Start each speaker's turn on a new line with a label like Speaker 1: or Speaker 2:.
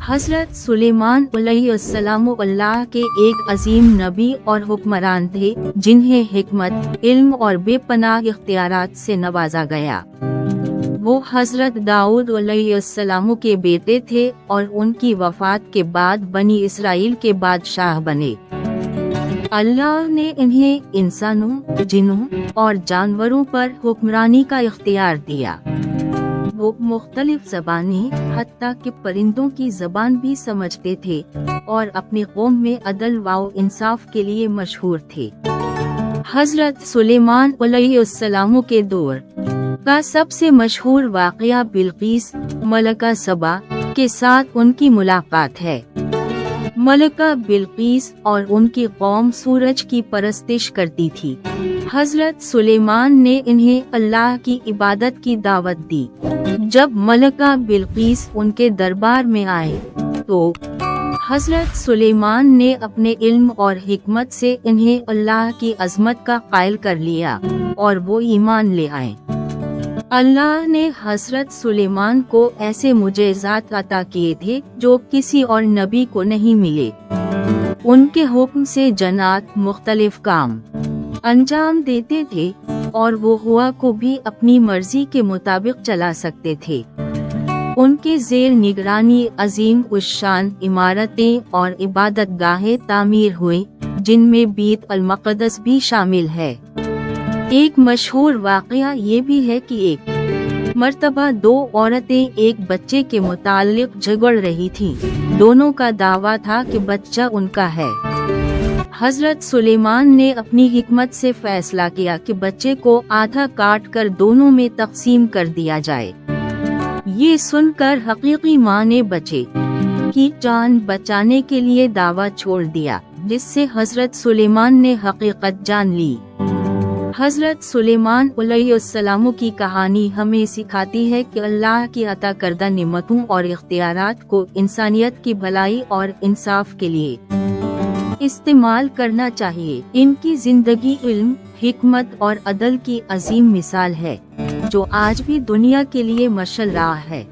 Speaker 1: हज़रत सुलेमान अलैहिस्सलाम अल्लाह के एक अजीम नबी और हुक्मरान थे, जिन्हें हिकमत, इल्म और बेपनाह इख्तियारात से नवाजा गया। वो हज़रत दाऊद अलैहिस्सलाम के बेटे थे और उनकी वफ़ात के बाद बनी इसराइल के बादशाह बने। अल्लाह ने इन्हें इंसानों, जिन्नों और जानवरों पर हुक्मरानी का इख्तियार दिया। वो मुख्तलिफ ज़बानें, हत्ता कि परिंदों की ज़बान भी समझते थे और अपनी कौम में अदल व इंसाफ के लिए मशहूर थे। हज़रत सुलेमान अलैहिस्सलाम के दौर का सबसे मशहूर वाक़या बिल्कीस मलका सबा के साथ उनकी मुलाकात है। मलका बिल्कीस और उनकी कौम सूरज की परस्तिश करती थी। हज़रत सुलेमान ने इन्हें अल्लाह की इबादत की दावत दी। जब मलका बिल्कीस उनके दरबार में आए तो हज़रत सुलेमान ने अपने इल्म और हिकमत से इन्हें अल्लाह की अज़मत का कायल कर लिया और वो ईमान ले आए। अल्लाह ने हज़रत सुलेमान को ऐसे मुजज़ात अता किए थे जो किसी और नबी को नहीं मिले। उनके हुक्म से जन्नात मुख्तलिफ काम अंजाम देते थे और वो हवा को भी अपनी मर्जी के मुताबिक चला सकते थे। उनके ज़ेर निगरानी अजीम उश्शान इमारतें और इबादत गाहें तामीर हुई, जिनमें बीत अल मक़दस भी शामिल है। एक मशहूर वाक़या ये भी है कि एक मर्तबा दो औरतें एक बच्चे के मुताल्लिक झगड़ रही थीं। दोनों का दावा था कि बच्चा उनका है। हज़रत सुलेमान ने अपनी हिकमत से फैसला किया कि बच्चे को आधा काट कर दोनों में तकसीम कर दिया जाए। ये सुनकर हकीकी माँ ने बच्चे की जान बचाने के लिए दावा छोड़ दिया, जिससे हज़रत सुलेमान ने हकीकत जान ली। हज़रत सुलेमान अलैहिस्सलाम की कहानी हमें सिखाती है कि अल्लाह की अता करदा निमतों और इख्तियारात को इंसानियत की भलाई और इंसाफ के लिए इस्तेमाल करना चाहिए। इनकी जिंदगी इल्म, हिकमत और अदल की अजीम मिसाल है, जो आज भी दुनिया के लिए मशाल राह है।